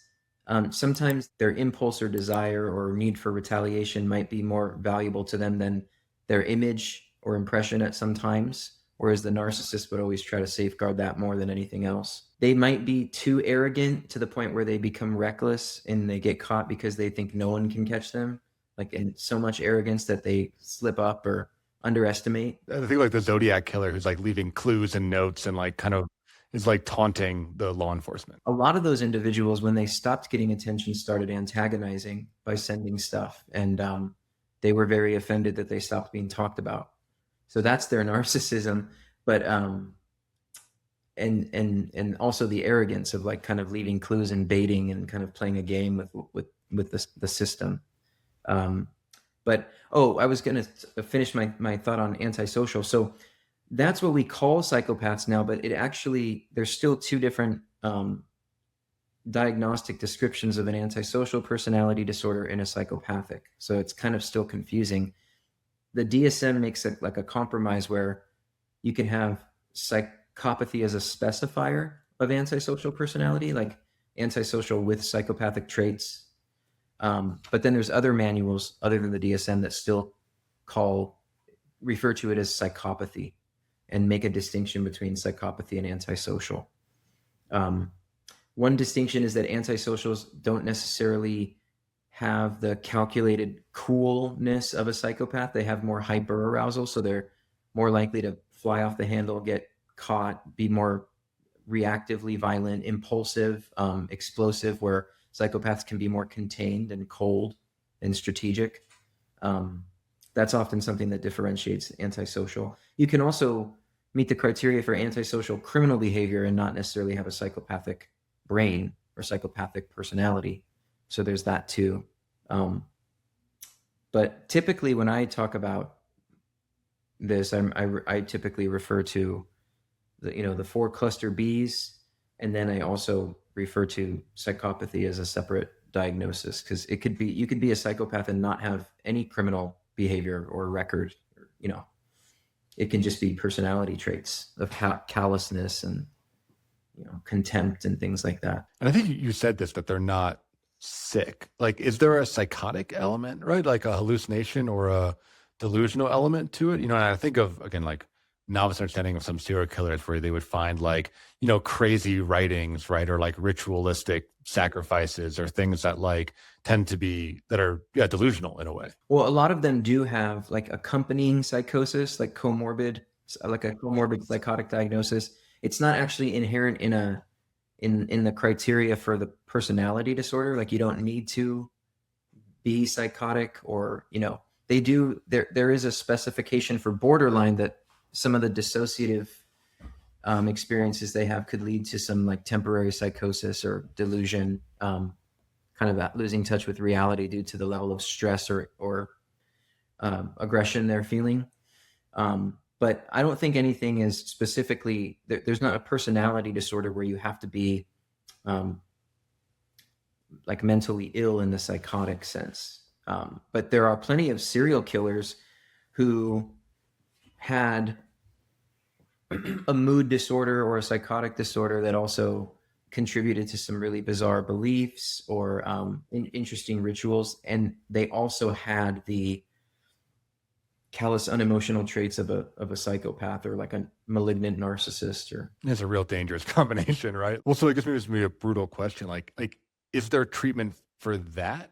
Sometimes their impulse or desire or need for retaliation might be more valuable to them than their image or impression at some times, whereas the narcissist would always try to safeguard that more than anything else. They might be too arrogant to the point where they become reckless and they get caught because they think no one can catch them, like in so much arrogance that they slip up or underestimate. I think like the Zodiac killer who's like leaving clues and notes and like kind of is like taunting the law enforcement. A lot of those individuals, when they stopped getting attention, started antagonizing by sending stuff. And they were very offended that they stopped being talked about. So that's their narcissism. But and also the arrogance of like kind of leaving clues and baiting and kind of playing a game with the system. But I was going to finish my thought on antisocial. So that's what we call psychopaths now, but there's still two different diagnostic descriptions of an antisocial personality disorder and a psychopathic. So it's kind of still confusing. The DSM makes it like a compromise where you can have psychopathy as a specifier of antisocial personality, like antisocial with psychopathic traits. But then there's other manuals other than the DSM that still refer to it as psychopathy. and make a distinction between psychopathy and antisocial. One distinction is that antisocials don't necessarily have the calculated coolness of a psychopath. They have more hyperarousal, so they're more likely to fly off the handle, get caught, be more reactively violent, impulsive, explosive, where psychopaths can be more contained and cold and strategic. That's often something that differentiates antisocial. You can also meet the criteria for antisocial criminal behavior and not necessarily have a psychopathic brain or psychopathic personality. So there's that too. But typically when I talk about this, I typically refer to the 4 cluster Bs, and then I also refer to psychopathy as a separate diagnosis, because you could be a psychopath and not have any criminal behavior or record. It can just be personality traits of callousness and contempt and things like that. And I think you said this, that they're not sick. Like, is there a psychotic element, right? Like a hallucination or a delusional element to it? And I think of, again, like novice understanding of some serial killers where they would find like, crazy writings, right? Or like ritualistic sacrifices or things that like tend to be, that are delusional in a way. Well, a lot of them do have like accompanying psychosis, like a comorbid psychotic diagnosis. It's not actually inherent in the criteria for the personality disorder. Like, you don't need to be psychotic, or they do. There is a specification for borderline that some of the dissociative experiences they have could lead to some like temporary psychosis or delusion, kind of losing touch with reality due to the level of stress or aggression they're feeling. But I don't think anything is specifically, there's not a personality disorder where you have to be like mentally ill in the psychotic sense. But there are plenty of serial killers who had a mood disorder or a psychotic disorder that also contributed to some really bizarre beliefs or interesting rituals. And they also had the callous, unemotional traits of a psychopath or like a malignant narcissist. Or it's a real dangerous combination, right? Well, so I guess maybe it's a brutal question. Like, is there treatment for that?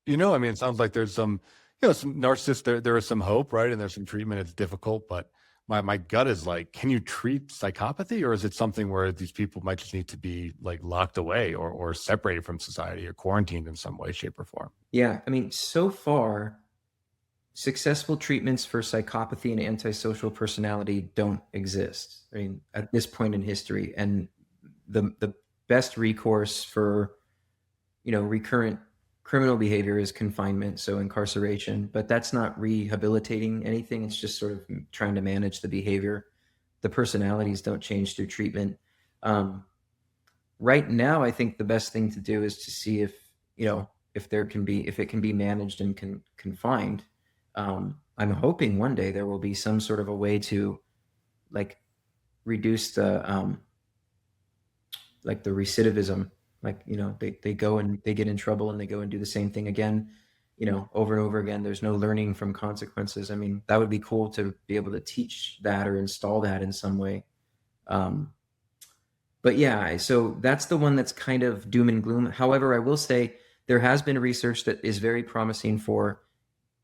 I mean, it sounds like there's some narcissists, there is some hope, right? And there's some treatment. It's difficult, but my gut is like, can you treat psychopathy, or is it something where these people might just need to be like locked away or separated from society or quarantined in some way, shape, or form? Yeah. I mean, so far, successful treatments for psychopathy and antisocial personality don't exist. I mean, at this point in history, and the best recourse for, recurrent criminal behavior is confinement, so incarceration, but that's not rehabilitating anything. It's just sort of trying to manage the behavior. The personalities don't change through treatment. Right now, I think the best thing to do is to see if it can be managed and confined. I'm hoping one day there will be some sort of a way to like reduce the like the recidivism. Like, they go and they get in trouble and they go and do the same thing again, over and over again. There's no learning from consequences. I mean, that would be cool to be able to teach that or install that in some way. But yeah, so that's the one that's kind of doom and gloom. However, I will say there has been research that is very promising for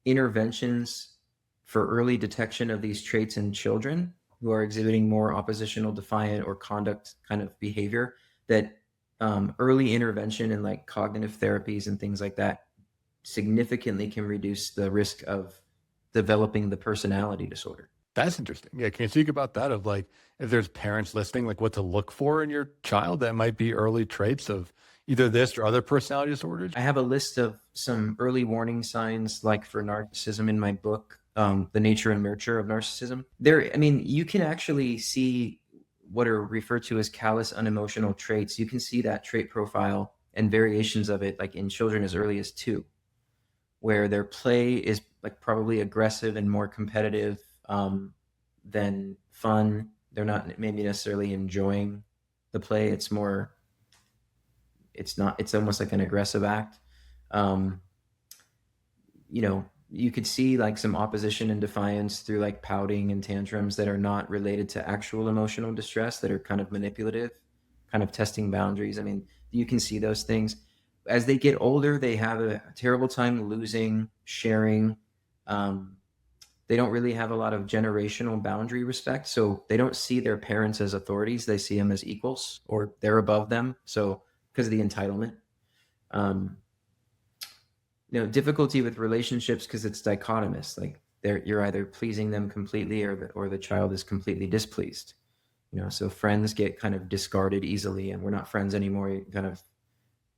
interventions for early detection of these traits in children who are exhibiting more oppositional, defiant, or conduct kind of behavior, that early intervention and like cognitive therapies and things like that significantly can reduce the risk of developing the personality disorder. That's interesting. Yeah. Can you speak about that, of like, if there's parents listening, like what to look for in your child that might be early traits of either this or other personality disorders? I have a list of some early warning signs, like for narcissism, in my book, The Nature and Nurture of Narcissism. You can actually see what are referred to as callous, unemotional traits. You can see that trait profile and variations of it, like in children as early as 2, where their play is like probably aggressive and more competitive than fun. They're not maybe necessarily enjoying the play. It's almost like an aggressive act. you could see like some opposition and defiance through like pouting and tantrums that are not related to actual emotional distress, that are kind of manipulative, kind of testing boundaries. I mean, you can see those things. As they get older, they have a terrible time losing, sharing. They don't really have a lot of generational boundary respect. So they don't see their parents as authorities. They see them as equals, or they're above them. So because of the entitlement. Difficulty with relationships because it's dichotomous. Like you're either pleasing them completely, or the child is completely displeased. So friends get kind of discarded easily, and we're not friends anymore. You kind of,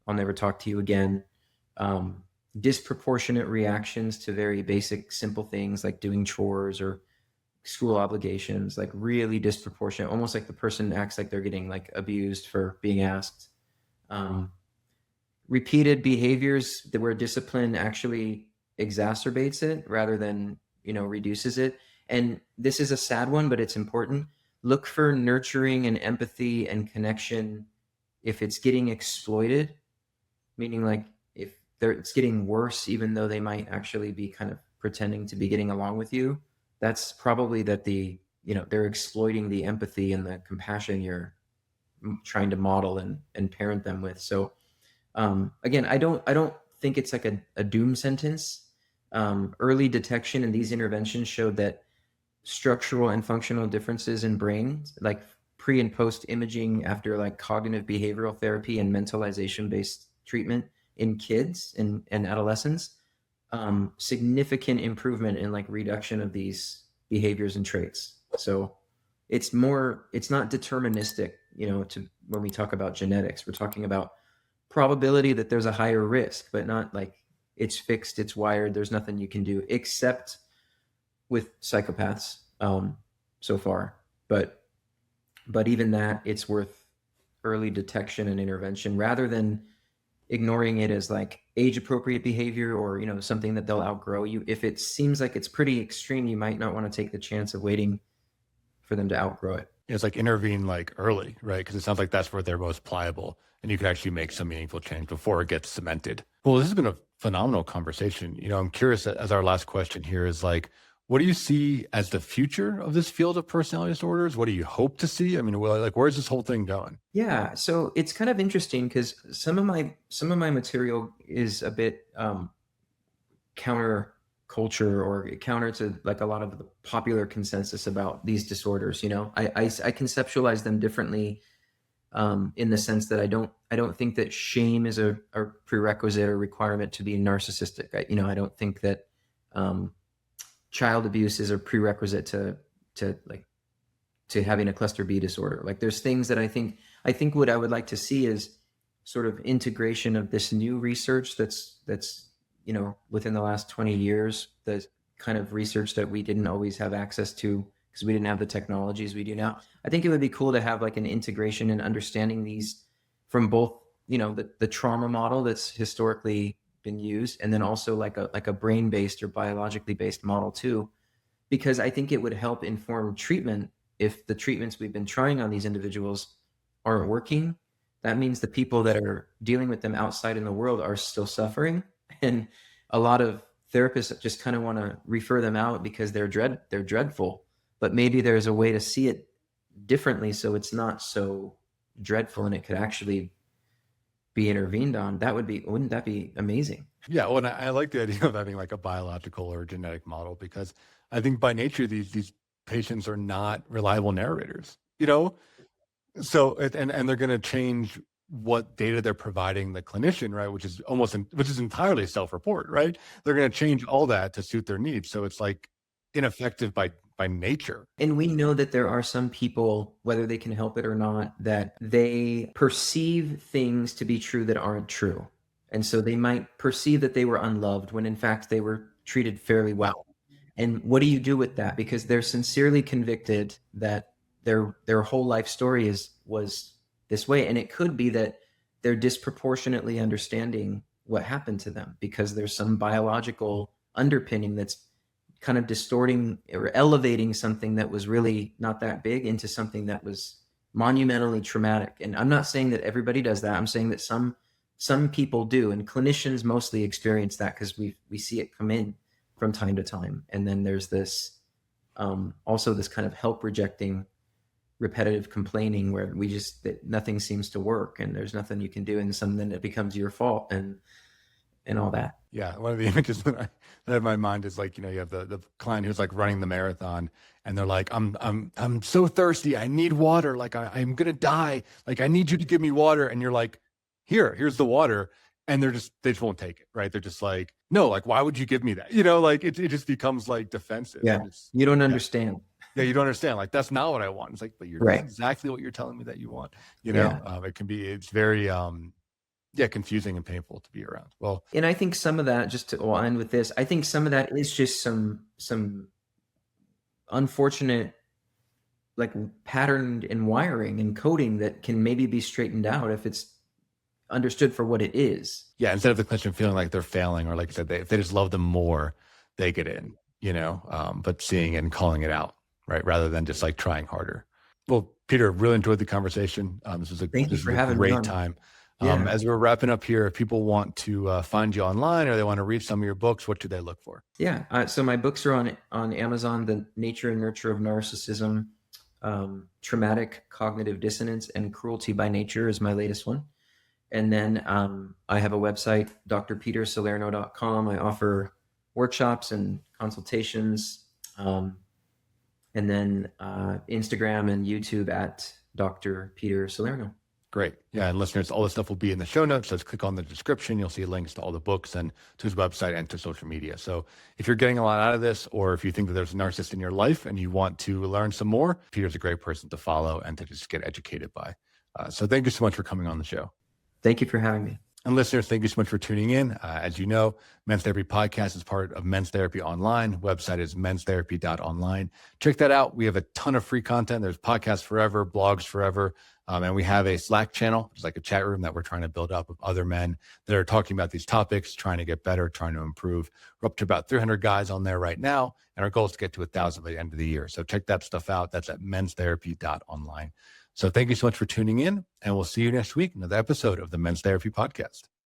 I'll never talk to you again. Disproportionate reactions to very basic, simple things like doing chores or school obligations, like really disproportionate, almost like the person acts like they're getting like abused for being asked. Repeated behaviors where discipline actually exacerbates it rather than, reduces it. And this is a sad one, but it's important. Look for nurturing and empathy and connection if it's getting exploited, meaning like if it's getting worse, even though they might actually be kind of pretending to be getting along with you. That's probably that they're exploiting the empathy and the compassion you're trying to model and parent them with. So again, I don't think it's like a doom sentence. Early detection in these interventions showed that structural and functional differences in brains, like pre and post imaging after like cognitive behavioral therapy and mentalization based treatment in kids and adolescents, significant improvement in like reduction of these behaviors and traits. So it's not deterministic, when we talk about genetics, we're talking about probability that there's a higher risk, but not like it's fixed, it's wired, there's nothing you can do except with psychopaths so far. But even that, it's worth early detection and intervention rather than ignoring it as like age appropriate behavior or, something that they'll outgrow you. If it seems like it's pretty extreme, you might not want to take the chance of waiting for them to outgrow it. It's like intervene like early, right? Because it sounds like that's where they're most pliable and you can actually make some meaningful change before it gets cemented. Well, this has been a phenomenal conversation. I'm curious, as our last question here is like, what do you see as the future of this field of personality disorders? What do you hope to see? I mean, where's this whole thing going? Yeah, so it's kind of interesting because some of my material is a bit counter culture or counter to like a lot of the popular consensus about these disorders. I conceptualize them differently in the sense that I don't think that shame is a prerequisite or requirement to be narcissistic. I don't think that child abuse is a prerequisite to having a cluster B disorder. Like there's things that I think what I would like to see is sort of integration of this new research that's within the last 20 years, the kind of research that we didn't always have access to because we didn't have the technologies we do now. I think it would be cool to have like an integration and understanding these from both, the trauma model that's historically been used, and then also like a brain-based or biologically based model too, because I think it would help inform treatment. If the treatments we've been trying on these individuals aren't working, that means the people that are dealing with them outside in the world are still suffering. And a lot of therapists just kind of want to refer them out because they're dreadful, but maybe there's a way to see it differently so it's not so dreadful and it could actually be intervened on. Wouldn't that be amazing? Yeah, well, and I like the idea of having like a biological or genetic model because I think by nature these patients are not reliable narrators, So and they're going to change what data they're providing the clinician, right? Which is entirely self-report, right? They're going to change all that to suit their needs. So it's like ineffective by nature. And we know that there are some people, whether they can help it or not, that they perceive things to be true that aren't true. And so they might perceive that they were unloved when in fact they were treated fairly well. And what do you do with that? Because they're sincerely convicted that their whole life story was this way. And it could be that they're disproportionately understanding what happened to them because there's some biological underpinning that's kind of distorting or elevating something that was really not that big into something that was monumentally traumatic. And I'm not saying that everybody does that. I'm saying that some people do, and clinicians mostly experience that because we see it come in. from time to time. And then there's this also this kind of help rejecting, repetitive complaining where that nothing seems to work and there's nothing you can do, and then it becomes your fault and all that. Yeah, one of the images that I have in my mind is like, you know, you have the client who's like running the marathon, and they're like, I'm so thirsty, I need water, like I'm gonna die, like I need you to give me water, and you're like, here's the water, and they just won't take it, right? They're just like, no, like why would you give me that? You know, like it just becomes like defensive. Yeah, you don't understand. Yeah, you don't understand. Like that's not what I want. It's like, but you're right. That's exactly what you're telling me that you want. You know, it's very confusing and painful to be around. Well, and I think some of that, I'll end with this. I think some of that is just some unfortunate, like patterned and wiring and coding that can maybe be straightened out if it's understood for what it is. Yeah, instead of the question feeling like they're failing, or like I said, if they just love them more, they get in. You know, but seeing it and calling it out, right, rather than just like trying harder. Well, Peter, really enjoyed the conversation. This was a great time. Yeah. As we're wrapping up here, if people want to find you online or they want to read some of your books, what should they look for? Yeah. So my books are on Amazon. The Nature and Nurture of Narcissism, Traumatic Cognitive Dissonance, and Cruelty by Nature is my latest one. And then I have a website, drpetersalerno.com. I offer workshops and consultations. And then Instagram and YouTube at Dr. Peter Salerno. Great. Yeah. And listeners, all this stuff will be in the show notes. Just click on the description. You'll see links to all the books and to his website and to social media. So if you're getting a lot out of this, or if you think that there's a narcissist in your life and you want to learn some more, Peter's a great person to follow and to just get educated by. So thank you so much for coming on the show. Thank you for having me. And listeners, thank you so much for tuning in. As you know, Men's Therapy Podcast is part of Men's Therapy Online. Website is menstherapy.online. Check that out. We have a ton of free content. There's podcasts forever, blogs forever. And we have a Slack channel, which is like a chat room that we're trying to build up of other men that are talking about these topics, trying to get better, trying to improve. We're up to about 300 guys on there right now. And our goal is to get to 1,000 by the end of the year. So check that stuff out. That's at menstherapy.online. So thank you so much for tuning in, and we'll see you next week in another episode of the Men's Therapy Podcast.